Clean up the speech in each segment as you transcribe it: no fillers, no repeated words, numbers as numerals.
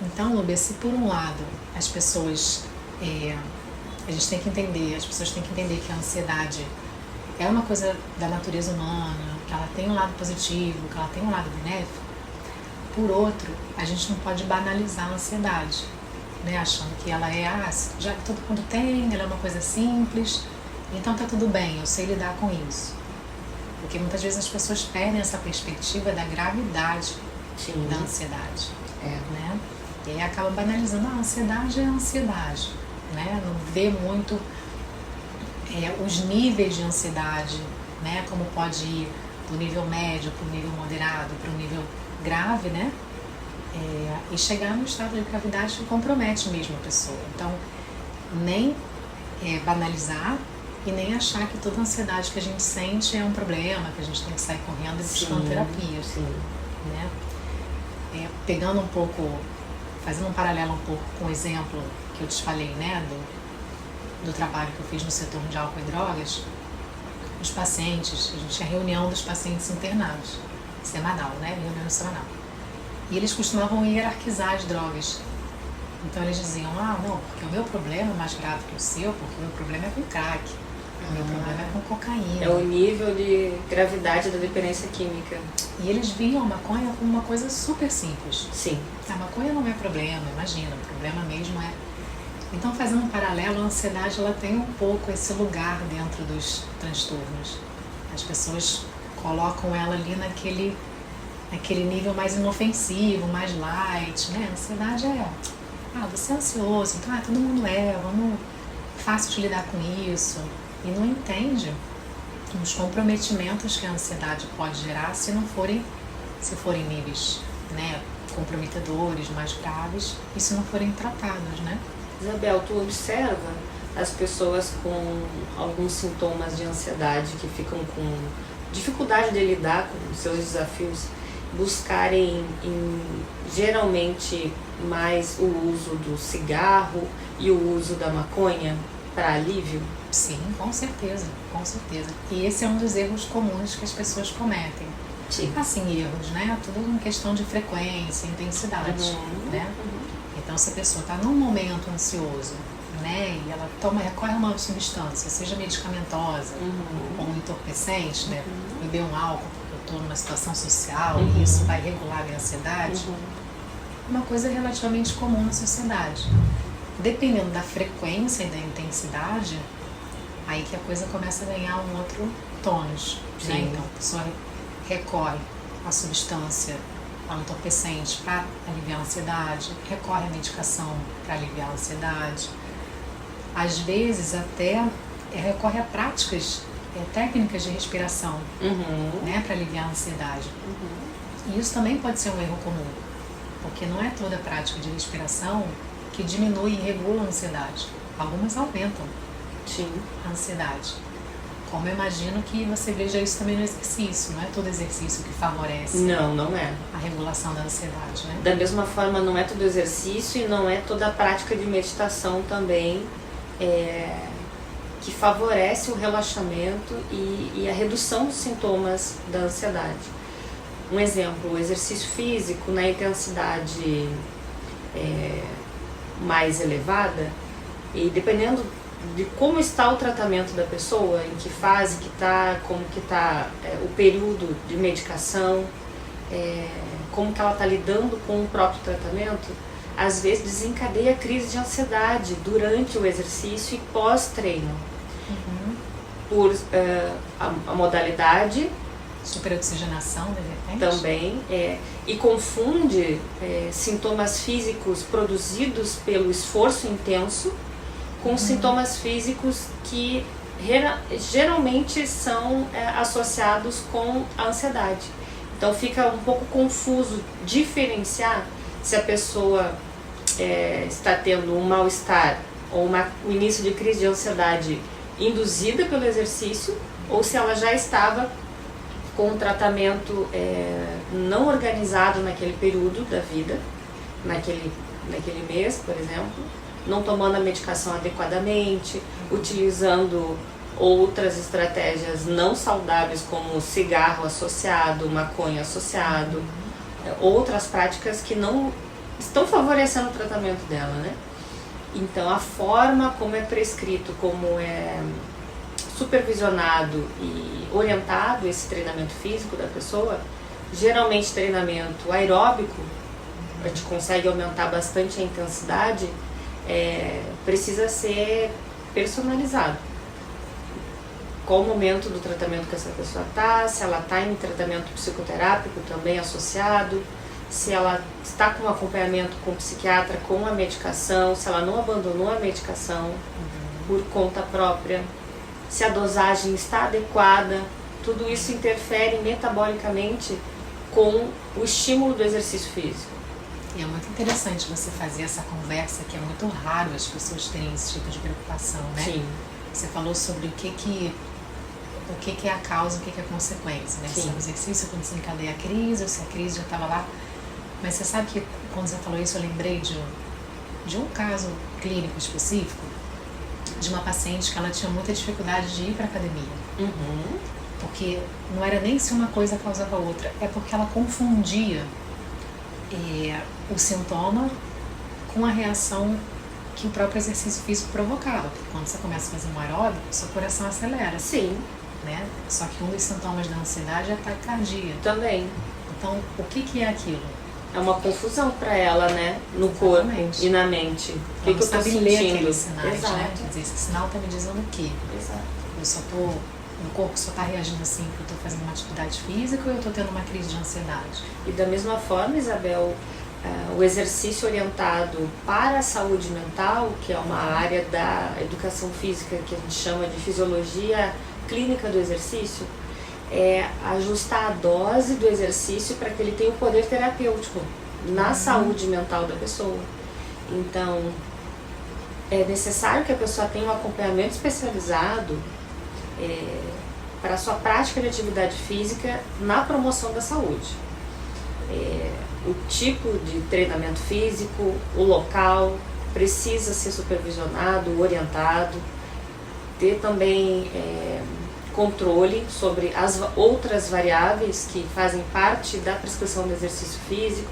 Então, Lúbia, se por um lado as pessoas, a gente tem que entender, as pessoas têm que entender que a ansiedade é uma coisa da natureza humana, que ela tem um lado positivo, que ela tem um lado benéfico. Por outro, a gente não pode banalizar a ansiedade, né? Achando que ela já que todo mundo tem, ela é uma coisa simples, então tá tudo bem, eu sei lidar com isso. Porque muitas vezes as pessoas perdem essa perspectiva da gravidade da ansiedade, né? E aí acaba banalizando, a ansiedade é a ansiedade, né? Não vê muito os níveis de ansiedade, né? Como pode ir do nível médio para o nível moderado, para o nível grave, né? E chegar no estado de gravidade que compromete mesmo a pessoa. Então, nem banalizar e nem achar que toda ansiedade que a gente sente é um problema, que a gente tem que sair correndo e buscando terapia. Né? Pegando um pouco, fazendo um paralelo um pouco com o exemplo que eu te falei, né, do trabalho que eu fiz no setor de álcool e drogas, os pacientes, a gente tinha reunião dos pacientes internados, semanal, né, reunião semanal. E eles costumavam hierarquizar as drogas. Então eles diziam, não, porque o meu problema é mais grave que o seu, porque o meu problema é com crack, o meu problema é com cocaína. É o nível de gravidade da dependência química. E eles viam a maconha como uma coisa super simples. Sim. A maconha não é problema, imagina, o problema mesmo é... Então, fazendo um paralelo, a ansiedade ela tem um pouco esse lugar dentro dos transtornos. As pessoas colocam ela ali naquele nível mais inofensivo, mais light, né? A ansiedade você é ansioso, então todo mundo fácil de lidar com isso. E não entende os comprometimentos que a ansiedade pode gerar se forem níveis, né, comprometedores, mais graves, e se não forem tratados, né? Isabel, tu observa as pessoas com alguns sintomas de ansiedade que ficam com dificuldade de lidar com seus desafios, buscarem geralmente mais o uso do cigarro e o uso da maconha para alívio? Sim, com certeza, com certeza. E esse é um dos erros comuns que as pessoas cometem. Sim. Assim, erros, né? Tudo uma questão de frequência, intensidade, né? Então, se a pessoa está num momento ansioso, né, e ela recorre a uma substância, seja medicamentosa ou um entorpecente, né, beber um álcool porque eu estou numa situação social e isso vai regular a minha ansiedade, uma coisa relativamente comum na sociedade. Dependendo da frequência e da intensidade, aí que a coisa começa a ganhar um outro tônus, né? Então, a pessoa recorre à substância, ao entorpecente para aliviar a ansiedade, recorre à medicação para aliviar a ansiedade. Às vezes até recorre a práticas, técnicas de respiração, né, para aliviar a ansiedade. E isso também pode ser um erro comum, porque não é toda prática de respiração que diminui e regula a ansiedade. Algumas aumentam a ansiedade. Como eu imagino que você veja isso também no exercício, não é todo exercício que favorece não é a regulação da ansiedade, né? Da mesma forma, não é todo exercício e não é toda a prática de meditação também que favorece o relaxamento e a redução dos sintomas da ansiedade. Um exemplo, o exercício físico na intensidade mais elevada, e dependendo de como está o tratamento da pessoa, em que fase que está, como que está o período de medicação, como que ela está lidando com o próprio tratamento, às vezes desencadeia crise de ansiedade durante o exercício e pós-treino. Por a modalidade, superoxigenação, de repente, também, e confunde sintomas físicos produzidos pelo esforço intenso com sintomas físicos que geralmente são associados com a ansiedade. Então fica um pouco confuso diferenciar se a pessoa está tendo um mal-estar ou o início de crise de ansiedade induzida pelo exercício, ou se ela já estava com um tratamento não organizado naquele período da vida, naquele mês, por exemplo, não tomando a medicação adequadamente, utilizando outras estratégias não saudáveis como cigarro associado, maconha associado, outras práticas que não estão favorecendo o tratamento dela, né? Então, a forma como é prescrito, como é supervisionado e orientado esse treinamento físico da pessoa, geralmente treinamento aeróbico, a gente consegue aumentar bastante a intensidade, precisa ser personalizado. Qual o momento do tratamento que essa pessoa está, se ela está em tratamento psicoterápico também associado, se ela está com acompanhamento com o psiquiatra, com a medicação, se ela não abandonou a medicação por conta própria, se a dosagem está adequada, tudo isso interfere metabolicamente com o estímulo do exercício físico. E é muito interessante você fazer essa conversa, que é muito raro as pessoas terem esse tipo de preocupação, né? Sim. Você falou sobre o que é a causa, o que é a consequência, né? Sim. Se é o exercício quando desencadeia a crise, ou se a crise já estava lá. Mas você sabe que quando você falou isso, eu lembrei de um caso clínico específico, de uma paciente que ela tinha muita dificuldade de ir para a academia. Uhum. Porque não era nem se uma coisa causava a outra, é porque ela confundia o sintoma com a reação que o próprio exercício físico provocava. Porque quando você começa a fazer um aeróbico, seu coração acelera. Sim. Né? Só que um dos sintomas da ansiedade é a taquicardia. Também. Então, o que é aquilo? É uma confusão para ela, né? No Exatamente. corpo e na mente. O que eu tô sabe sentindo? ler aqueles sinais, Exato. né? Quer dizer, esse sinal tá me dizendo o quê? Exato. Eu só tô... O corpo só tá reagindo assim porque eu tô fazendo uma atividade física ou eu tô tendo uma crise de ansiedade? E da mesma forma, Isabel, o exercício orientado para a saúde mental, que é uma área da educação física que a gente chama de fisiologia clínica do exercício, é ajustar a dose do exercício para que ele tenha o poder terapêutico na saúde mental da pessoa. Então, é necessário que a pessoa tenha um acompanhamento especializado para a sua prática de atividade física na promoção da saúde. O tipo de treinamento físico, o local, precisa ser supervisionado, orientado, ter também controle sobre as outras variáveis que fazem parte da prescrição do exercício físico,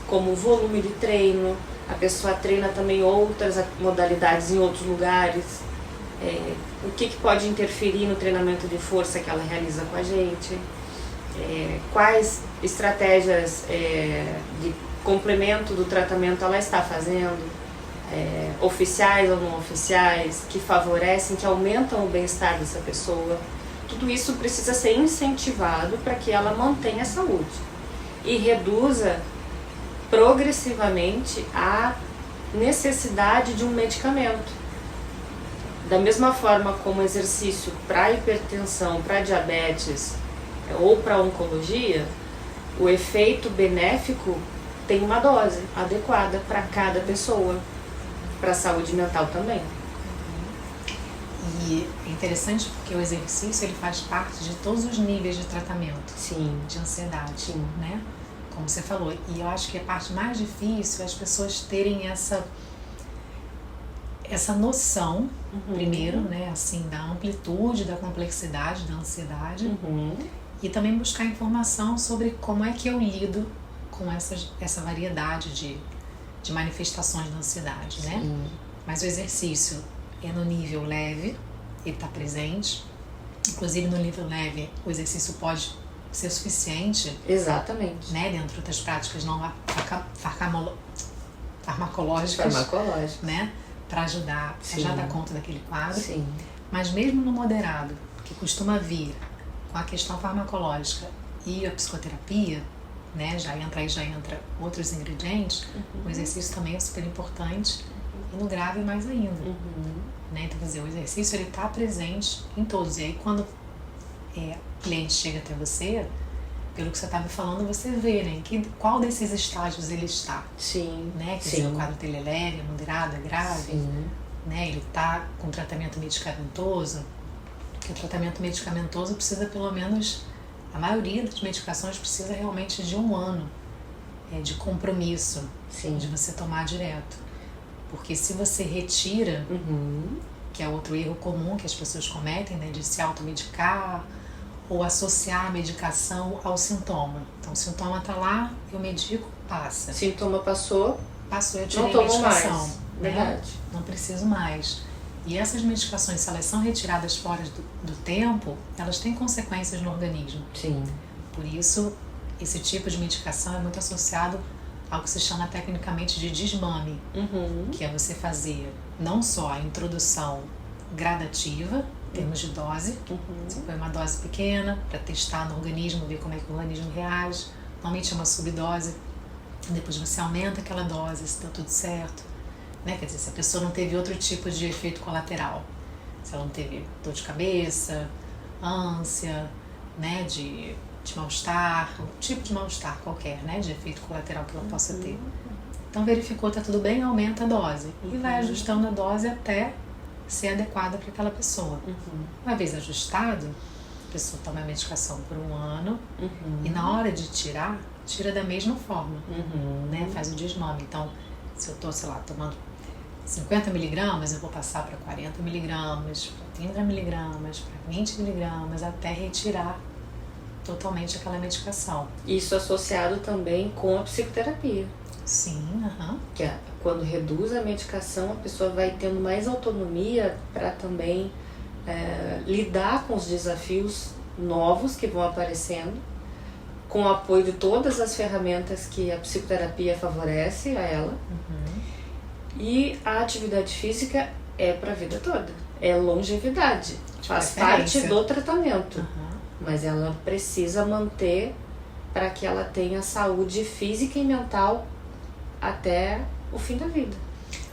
como o volume de treino. A pessoa treina também outras modalidades em outros lugares, o que pode interferir no treinamento de força que ela realiza com a gente, quais estratégias de complemento do tratamento ela está fazendo, oficiais ou não oficiais, que favorecem, que aumentam o bem-estar dessa pessoa. Tudo isso precisa ser incentivado para que ela mantenha a saúde e reduza progressivamente a necessidade de um medicamento. Da mesma forma como exercício para hipertensão, para diabetes ou para oncologia, o efeito benéfico tem uma dose adequada para cada pessoa, para a saúde mental também. E é interessante porque o exercício ele faz parte de todos os níveis de tratamento. Sim. De ansiedade, Sim. né? Como você falou. E eu acho que a parte mais difícil é as pessoas terem essa noção, primeiro, né, assim, da amplitude, da complexidade da ansiedade, e também buscar informação sobre como é que eu lido com essa variedade de manifestações da ansiedade, né? Mas o exercício é no nível leve, ele está presente. Inclusive no nível leve, o exercício pode ser suficiente. Exatamente. Né, dentro das práticas não farmacológicas, né, para ajudar a já dar conta daquele quadro. Sim. Mas mesmo no moderado, que costuma vir com a questão farmacológica e a psicoterapia, né, já entra outros ingredientes, o exercício também é super importante, e no grave mais ainda. Né? Então, quer dizer, o exercício ele está presente em todos. E aí quando o cliente chega até você, pelo que você está me falando, você vê, né, qual desses estágios ele está. Sim. Né? Quer dizer, o quadro dele é leve, moderado, é grave. Né? Ele está com tratamento medicamentoso. Porque o tratamento medicamentoso precisa pelo menos, a maioria das medicações precisa realmente de 1 ano de compromisso, de você tomar direto. Porque se você retira, que é outro erro comum que as pessoas cometem, né, de se automedicar ou associar a medicação ao sintoma. Então o sintoma está lá, eu medico, passa. Sintoma passou, Passou, eu tirei não a tomo medicação. mais. Né? Verdade. Não preciso mais. E essas medicações, se elas são retiradas fora do tempo, elas têm consequências no organismo. Sim. Por isso, esse tipo de medicação é muito associado ao que se chama tecnicamente de desmame, que é você fazer não só a introdução gradativa, em termos de dose, você põe uma dose pequena para testar no organismo, ver como é que o organismo reage, normalmente é uma subdose, depois você aumenta aquela dose, se está tudo certo, né? Quer dizer, se a pessoa não teve outro tipo de efeito colateral, se ela não teve dor de cabeça, ânsia, né, de mal-estar, um tipo de mal-estar qualquer, né, de efeito colateral que ela possa ter. Então verificou, tá tudo bem, aumenta a dose e vai ajustando a dose até ser adequada para aquela pessoa. Uma vez ajustado, a pessoa toma a medicação por 1 ano e na hora de tirar, tira da mesma forma, né, faz o desmame. Então, se eu tô, sei lá, tomando 50 miligramas, eu vou passar para 40 miligramas, para 30 miligramas, para 20 miligramas, até retirar totalmente aquela medicação. Isso associado também com a psicoterapia. Sim, Que é quando reduz a medicação, a pessoa vai tendo mais autonomia para também lidar com os desafios novos que vão aparecendo, com o apoio de todas as ferramentas que a psicoterapia favorece a ela. E a atividade física é para a vida toda, é longevidade, faz parte do tratamento. Mas ela precisa manter para que ela tenha saúde física e mental até o fim da vida.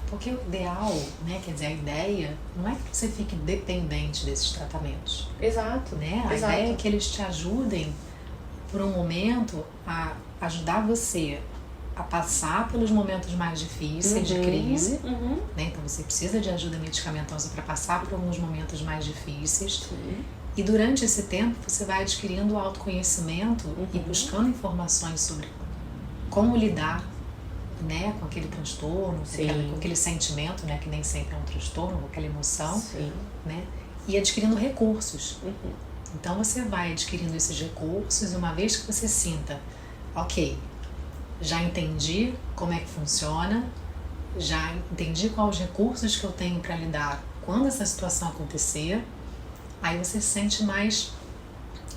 Porque o ideal, né, quer dizer, a ideia não é que você fique dependente desses tratamentos. Exato. Né? A ideia é que eles te ajudem, por um momento, a ajudar você a passar pelos momentos mais difíceis de crise. Né? Então você precisa de ajuda medicamentosa para passar por alguns momentos mais difíceis. E durante esse tempo você vai adquirindo autoconhecimento e buscando informações sobre como lidar, né, com aquele transtorno, com aquele sentimento, né, que nem sempre é um transtorno, com aquela emoção, né, e adquirindo recursos. Então você vai adquirindo esses recursos e uma vez que você sinta, ok, já entendi como é que funciona, já entendi quais os recursos que eu tenho para lidar quando essa situação acontecer, aí você se sente mais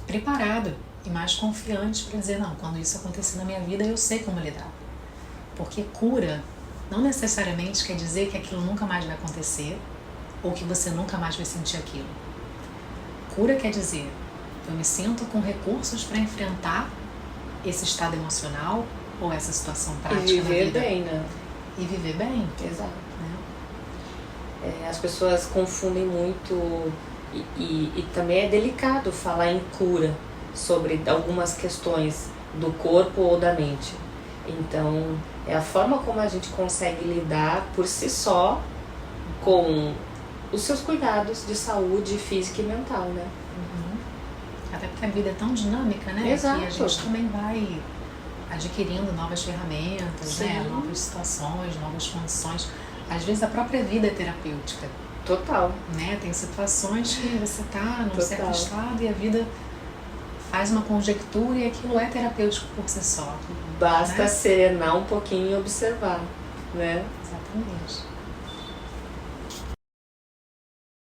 preparado e mais confiante para dizer, não, quando isso acontecer na minha vida, eu sei como lidar. Porque cura não necessariamente quer dizer que aquilo nunca mais vai acontecer ou que você nunca mais vai sentir aquilo. Cura quer dizer, eu me sinto com recursos para enfrentar esse estado emocional ou essa situação prática e viver na vida. bem, né? E viver bem. Exato. Né? As pessoas confundem muito e também é delicado falar em cura sobre algumas questões do corpo ou da mente. Então, é a forma como a gente consegue lidar por si só com os seus cuidados de saúde física e mental, né? Até porque a vida é tão dinâmica, né? Exato. Que a gente também vai adquirindo novas ferramentas, né? Novas situações, novas condições. Às vezes a própria vida é terapêutica. Total. Né? Tem situações que você está num certo estado e a vida faz uma conjectura e aquilo é terapêutico por si só. Basta né? serenar um pouquinho e observar, né? Exatamente.